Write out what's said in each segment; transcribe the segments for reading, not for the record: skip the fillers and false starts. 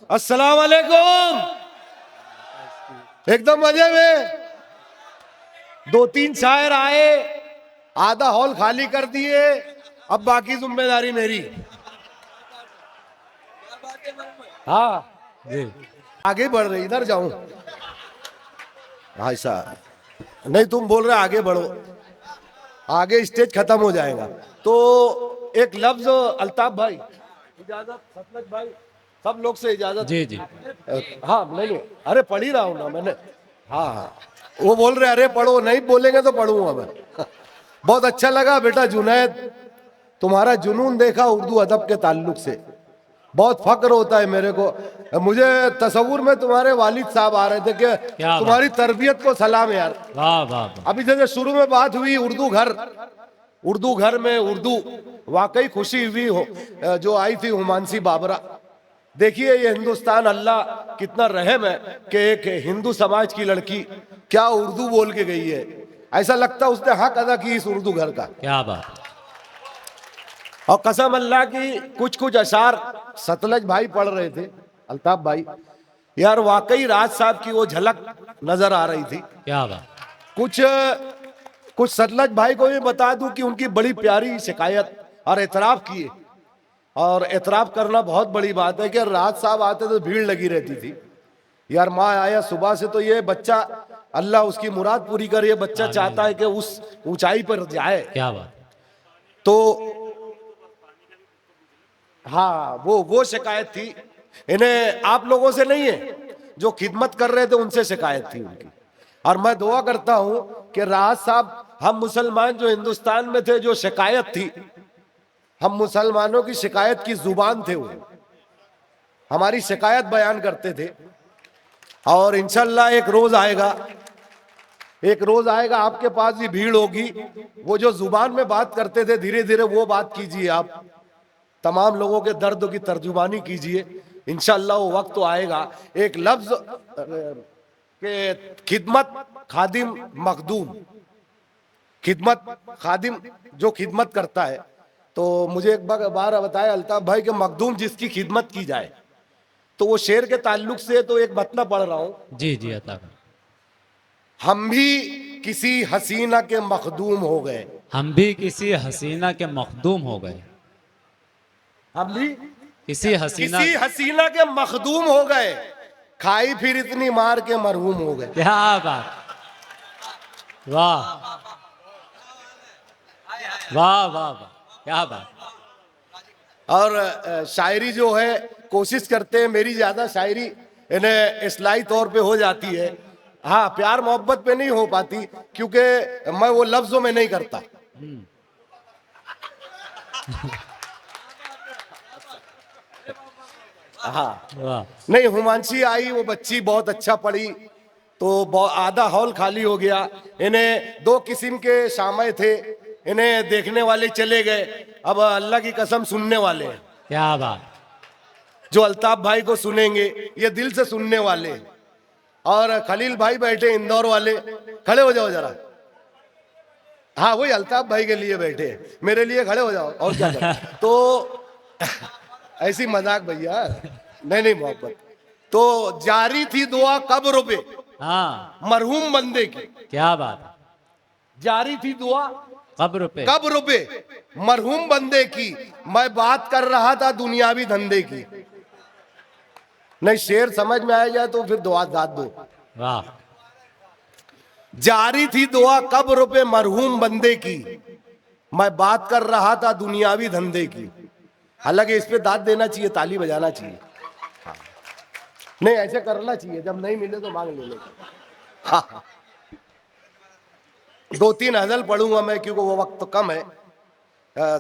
अस्सलाम वालेकुम। एकदम मजे में। 2-3 शायर आए, आधा हॉल खाली कर दिए, अब बाकी जिम्मेदारी मेरी। हाँ जी, आगे बढ़ रहे, इधर जाऊं ऐसा नहीं, तुम बोल रहे आगे बढ़ो, आगे स्टेज खत्म हो जाएगा। तो एक लफ्ज अल्ताफ भाई, इजाजत, सतलज भाई, सब लोग से इजाजत। जी जी हाँ नहीं, अरे पढ़ ही रहा हूं ना मैंने। हाँ हाँ, वो बोल रहे अरे पढ़ो, नहीं बोलेंगे तो पढ़ूंगा मैं। बहुत अच्छा लगा बेटा जुनैद, तुम्हारा जुनून देखा उर्दू अदब के ताल्लुक से, बहुत फक्र होता है मेरे को। मुझे तसव्वुर में तुम्हारे वालिद साहब आ रहे थे कि क्या तुम्हारी तरबियत को सलाम यार। वाह वाह वाह। अभी जैसे शुरू में बात हुई उर्दू घर में उर्दू, वाकई खुशी हुई हो जो आई थी हुमांसी बाबरा। देखिए ये हिंदुस्तान, अल्लाह कितना रहम है कि एक हिंदू समाज की लड़की क्या उर्दू बोल के गई है। ऐसा लगता उसने हक अदा की इस उर्दू घर का। क्या बात। और कसम अल्लाह की कुछ अशार सतलज भाई पढ़ रहे थे, अल्ताफ भाई, यार वाकई राज साहब की वो झलक नजर आ रही थी। क्या बात। कुछ सतलज भाई को ये बता दूं कि उनकी बड़ी प्यारी शिकायत और एतराफ किए, और एतराफ करना बहुत बड़ी बात है कि राज साहब आते तो भीड़ लगी रहती थी। यार माँ आया सुबह से तो ये बच्चा, अल्लाह उसकी मुराद पूरी करे, ये बच्चा चाहता है कि उस ऊंचाई पर जाए। क्या बात। तो हाँ, वो शिकायत थी, इन्हें आप लोगों से नहीं है, जो खिदमत कर रहे थे उनसे शिकायत थी उनकी। और मैं दुआ करता हूं कि राज साहब, हम मुसलमान जो हिंदुस्तान में थे, जो शिकायत थी, हम मुसलमानों की शिकायत की जुबान थे, वो हमारी शिकायत बयान करते थे। और इंशाल्लाह एक रोज आएगा आपके पास भी भीड़ होगी, वो जो जुबान में बात करते थे धीरे धीरे वो बात कीजिए, आप तमाम लोगों के दर्द की तर्जुमानी कीजिए। इंशाल्लाह वो वक्त तो आएगा। एक लफ्ज के खिदमत खादिम मखदूम, खिदमत खादिम जो खिदमत करता है, तो मुझे एक बार बताया अल्ताफ भाई कि मखदूम जिसकी खिदमत की जाए, तो वो शेर के ताल्लुक से तो एक मतलब पढ़ रहा हूं। जी जी अता। हम भी किसी हसीना के मखदूम हो गए, हम भी किसी हसीना के मखदूम हो गए। हम भी किसी हसीना के मखदूम हो गए, खाई फिर इतनी मार के मरहूम हो गए। क्या बात। वाह वाह वाह वाह, क्या बात। और शायरी जो है कोशिश करते हैं, मेरी ज्यादा शायरी इन्हें इस्लाही तौर पे हो जाती है, हाँ प्यार मोहब्बत पे नहीं हो पाती, क्योंकि मैं वो लफ्जों में नहीं करता। हाँ नहीं, हुमांशी आई, वो बच्ची बहुत अच्छा पढ़ी, तो आधा हॉल खाली हो गया। इन्हें 2 किस्म के शामे थे, इन्हें देखने वाले चले गए, अब अल्लाह की कसम सुनने वाले हैं। क्या बात। जो अल्ताफ भाई को सुनेंगे ये दिल से सुनने वाले हैं। और खलील भाई बैठे इंदौर वाले, खड़े हो जाओ जरा। हाँ वही अल्ताफ भाई के लिए बैठे हैं, मेरे लिए खड़े हो जाओ, और क्या करें। तो ऐसी मजाक भैया, नहीं मोहब्बत। तो जारी थी दुआ कब्र पे, हाँ मरहूम बंदे की। क्या बात। जारी थी दुआ कब्र पे मरहूम बंदे की, मैं बात कर रहा था दुनियावी धंधे की। नहीं शेर समझ में आ जाए तो फिर दुआ दाद दो। वाह। जारी थी दुआ कब्र पे मरहूम बंदे की, मैं बात कर रहा था दुनियावी धंधे की। हालांकि इस पे दाद देना चाहिए, ताली बजाना चाहिए। हाँ। नहीं ऐसे करना चाहिए, जब नहीं मिले तो मांग लेने। हाँ 2-3 गजल पढ़ूंगा मैं, क्योंकि वो वक्त तो कम है,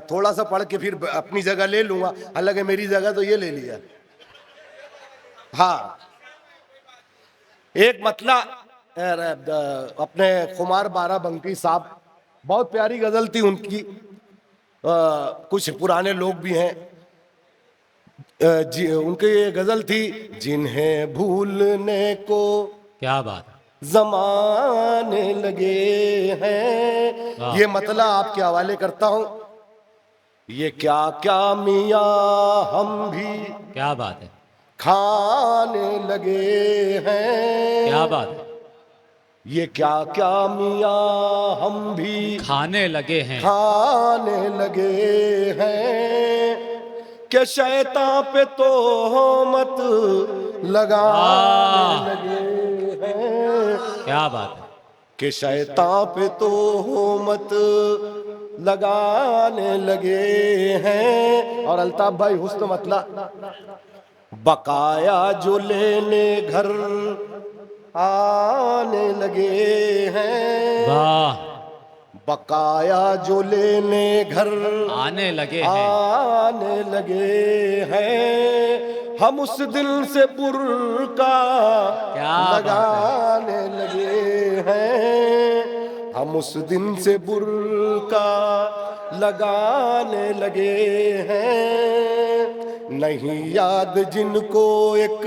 थोड़ा सा पढ़ के फिर अपनी जगह ले लूंगा। हालांकि मेरी जगह तो ये ले लिया। हाँ एक मतला अपने खुमार बाराबंकी साहब, बहुत प्यारी गजल थी उनकी। कुछ पुराने लोग भी हैं, उनकी ये गजल थी, जिन्हें भूलने को क्या बात। जमाने लगे हैं। ये मतला आपके हवाले करता हूं। ये क्या क्या मियां हम भी, क्या बात है। खाने लगे हैं। क्या बात है। ये क्या क्या मियाँ हम भी खाने लगे हैं। खाने लगे हैं कि शैतान पे तो मत लगाने वाह, लगे हैं क्या बात है। कि शैतान पे तो मत लगाने लगे हैं। और अल्ताफ भाई हुस्न मतला, बकाया जो लेने घर आने लगे हैं। वाह, बकाया जो लेने घर आने लगे हैं। आने लगे हैं। हम उस दिल से बुरका क्या बात लगाने लगे हैं। हम उस दिन से बुरका लगाने लगे हैं। नहीं याद जिनको एक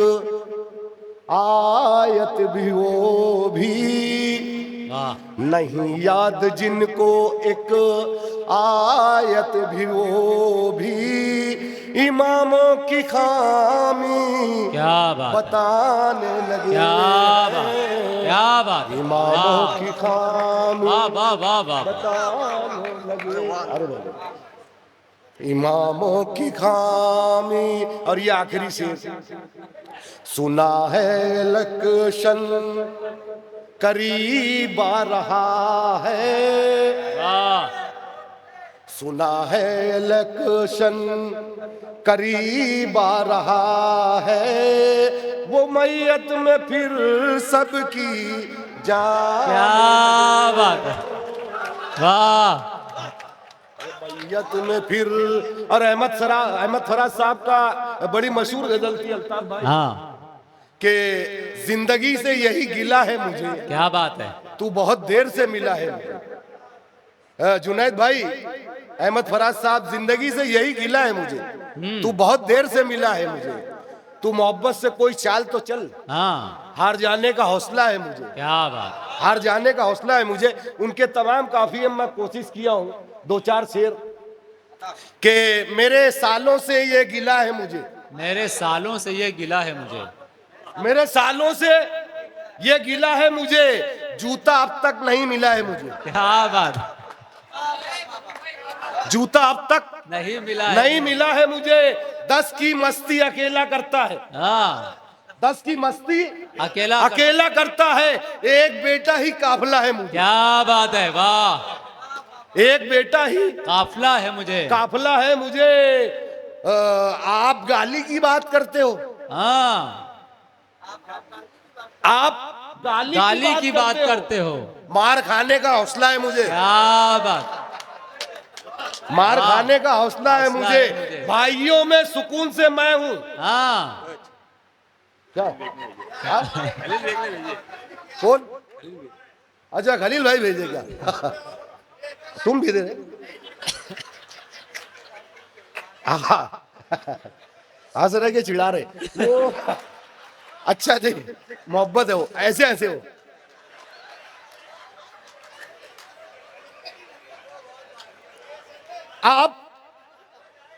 आयत भी वो भी, वाह, नहीं याद जिनको एक आयत भी वो भी, इमामों की खामी क्या बात है। बताने लगे क्या बात, हैं। क्या बात है। इमामों वाह, की खामी वाह, वाह, वाह, वाह। बताने लगे। अरे बाबा, इमामों की खामी। और ये आखिरी शेर, सुना है इलेक्शन करीब आ रहा है। वाह, सुना है इलेक्शन करीब आ रहा है। वो मैयत में फिर सबकी जान, क्या बात है। वाह, मैयत में फिर। और अहमद फराज साहब का बड़ी मशहूर गजल थी अल्ताफ भाई, हाँ, कि जिंदगी से यही गिला है मुझे, क्या बात है। तू बहुत देर से मिला है मुझे। जुनैद भाई, अहमद फराज साहब, जिंदगी से यही गिला है मुझे, तू बहुत देर से मिला है मुझे। तू मोहब्बत से कोई चाल तो चल, हाँ, हार जाने का हौसला है मुझे, क्या बात। हार जाने का हौसला है मुझे। उनके तमाम काफिये मैं कोशिश किया हूँ, दो चार शेर के मेरे सालों से ये गिला है मुझे, मेरे सालों से ये गिला है मुझे, मेरे सालों से ये गिला है मुझे, जूता अब तक नहीं मिला है मुझे, क्या बात। जूता अब तक नहीं मिला नहीं मिला है मुझे। 10 की मस्ती अकेला करता है, हाँ, 10 की मस्ती अकेला अकेला करता है। एक बेटा ही काफिला है मुझे, क्या बात है। वाह, एक बेटा ही काफिला है मुझे। काफिला है मुझे। आप गाली की बात करते हो, हाँ, आप गाली की बात करते हो। मार खाने का हौसला है मुझे, क्या बात। मार हाँ, खाने का हौसला है हौसला मुझे। है मुझे। भाइयों में सुकून से मैं हूं। हाँ, क्या हाँ? कौन? अच्छा, खलील भाई भेजे क्या? तुम भी दे रहे? हंस रहे के चिढ़ा रहे वो? अच्छा जी, मोहब्बत है वो, ऐसे ऐसे हो। आप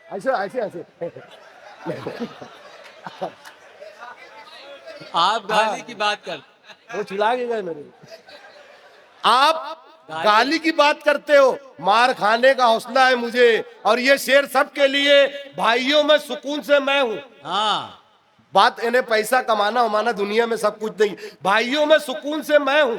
ऐसे ऐसे ऐसे आप गाली की बात कर। वो चिढ़ा के गए मेरे। आप गाली की बात करते हो, मार खाने का हौसला है मुझे। और ये शेर सबके लिए, भाइयों में सुकून से मैं हूं। हाँ, बात इन्हें पैसा कमाना उमाना दुनिया में सब कुछ नहीं, भाइयों में सुकून से मैं हूं।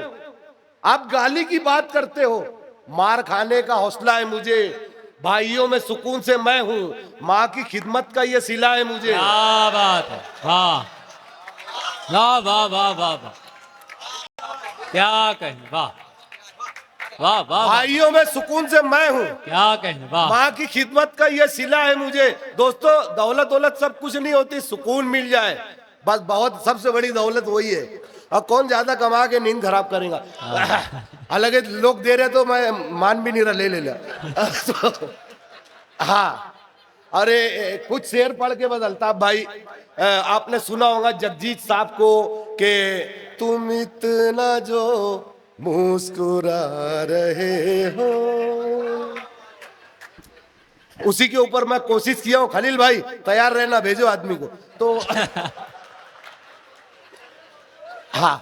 आप गाली की बात करते हो, मार खाने का हौसला है मुझे। भाइयों में सुकून से मैं हूं, माँ की खिदमत का ये सिला है मुझे। क्या बात है। वाह, वाह, वाह, वाह, वाह, वाह, क्या कहें। वाह, वाह, वाह, भाइयों में सुकून से मैं हूं, क्या कहें। वाह, माँ की खिदमत का ये सिला है मुझे। दोस्तों, दौलत दौलत सब कुछ नहीं होती, सुकून मिल जाए बस बहुत सबसे बड़ी दौलत वही है। और कौन ज्यादा कमा के नींद खराब करेगा। हालांकि लोग दे रहे तो मैं मान भी नहीं रहा, ले ले हाँ, अरे कुछ शेर पढ़ के बस अल्ताफ भाई, आपने सुना होगा जगजीत साहब को कि तुम इतना जो मुस्कुरा रहे हो, उसी के ऊपर मैं कोशिश किया हूं। खलील भाई तैयार रहना, भेजो आदमी को। तो हाँ,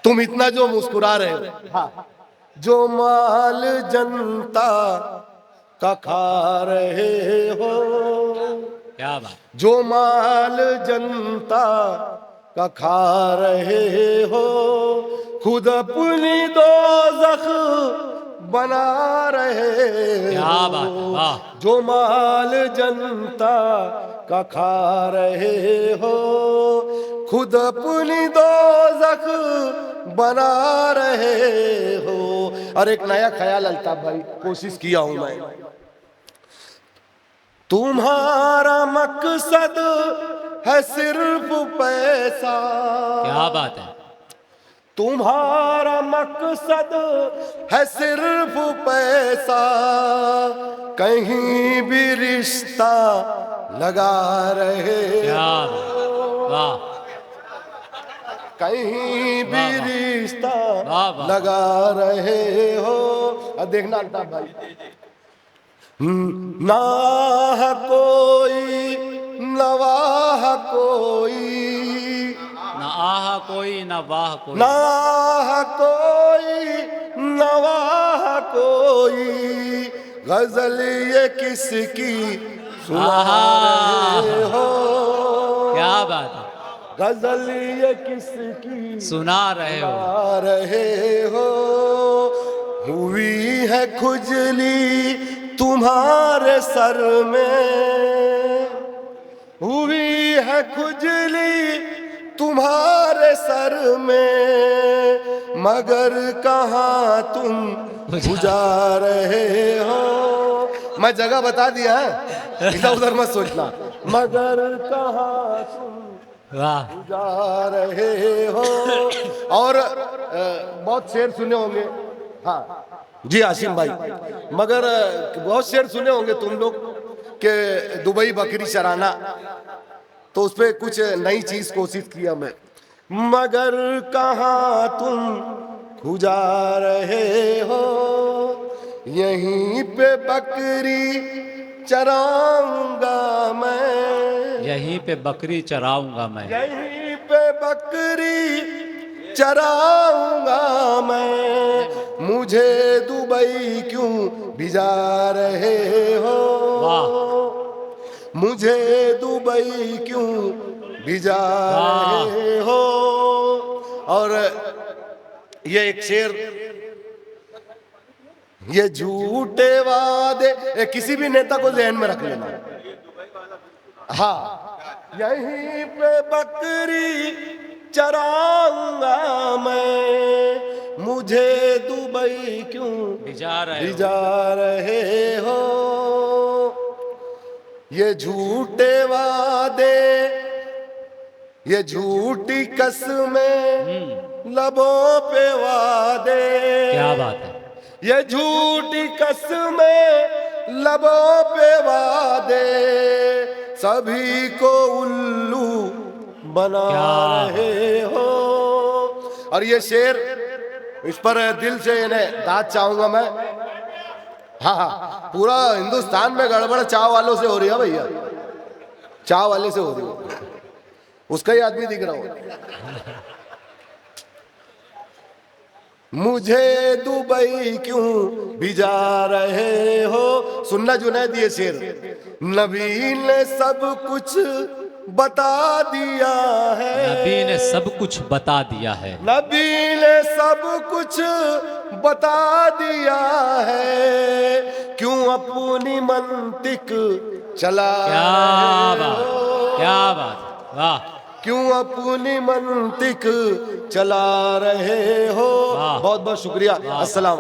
तुम इतना जो मुस्कुरा रहे हो, हाँ, जो माल जनता का खा रहे हो, क्या बात, जो माल जनता का खा रहे हो, खुद अपनी दोज़ख बना रहे क्या हो। बात है, वाह। जो माल जनता का खा रहे हो, खुद अपनी दोज़ख बना रहे हो। और एक नया ख्याल अल्ताफ भाई कोशिश किया हूं मैं, तुम्हारा मकसद है सिर्फ पैसा, क्या बात है, तुम्हारा मकसद है सिर्फ पैसा, कहीं भी रिश्ता लगा रहे क्या हो, बात, वाह, कहीं भी वाह, वाह। रिश्ता वाह, वाह। लगा रहे हो। अब देखना अल्ताफ भाई, ना है कोई नवाह कोई, न आह कोई न वाह कोई, ना है कोई नवाह कोई, गजल ये किसकी सुना रहे हो, क्या बात है, गजल ये किसकी सुना रहे हो, सुना रहे हो। हुई है खुजली तुम्हारे सर में, हुई है खुजली तुम्हारे सर में, मगर कहाँ तुम बुझा रहे हो। मैं जगह बता दिया है, इधर उधर मत सोचना। मगर कहाँ तुम वाह, बुझा रहे हो। और बहुत शेर सुने होंगे, हाँ जी आसिम भाई, मगर बहुत शेर सुने होंगे तुम लोग के दुबई बकरी चराना, तो उस पर कुछ नई चीज कोशिश किया मैं। मगर कहाँ तुम खुजा रहे हो, यहीं पे बकरी चराऊंगा मैं, यहीं पे बकरी चराऊंगा मैं, यहीं पे बकरी चराऊंगा मैं, मुझे दुबई क्यों भिजा रहे हो, वाह, मुझे दुबई क्यों भिजा वाह। रहे हो। और ये एक शेर, ये झूठे वादे किसी भी नेता को ध्यान में रख लेना, हाँ, यहीं पे बकरी चराऊंगा मैं, मुझे दुबई क्यों भिजा रहे हो, भिजा रहे हो। ये झूठे वादे, ये झूठी कसमें, लबों पे वादे, क्या बात है, ये झूठी कसमें, लबों पे वादे, सभी को उल्लू बना रहे हो। और ये शेर, इस पर दिल से इन्हें दाद चाहूंगा मैं। हाँ हाँ, पूरा हिंदुस्तान में गड़बड़ चाय वालों से हो रही है भैया, चाय वाले से हो रही है, उसका ही आदमी दिख रहा हो। मुझे दुबई क्यों भिजा रहे हो। सुनना जुनैद ये शेर, नबी ने सब कुछ बता दिया है, नबी ने सब कुछ बता दिया है, नबी ने सब कुछ बता दिया है, क्यों अपनी मंतिक चला क्या रहे बात, हो? क्या बात, वाह, क्यों अपनी मंतिक चला रहे हो। वाह। बहुत बहुत शुक्रिया। अस्सलाम।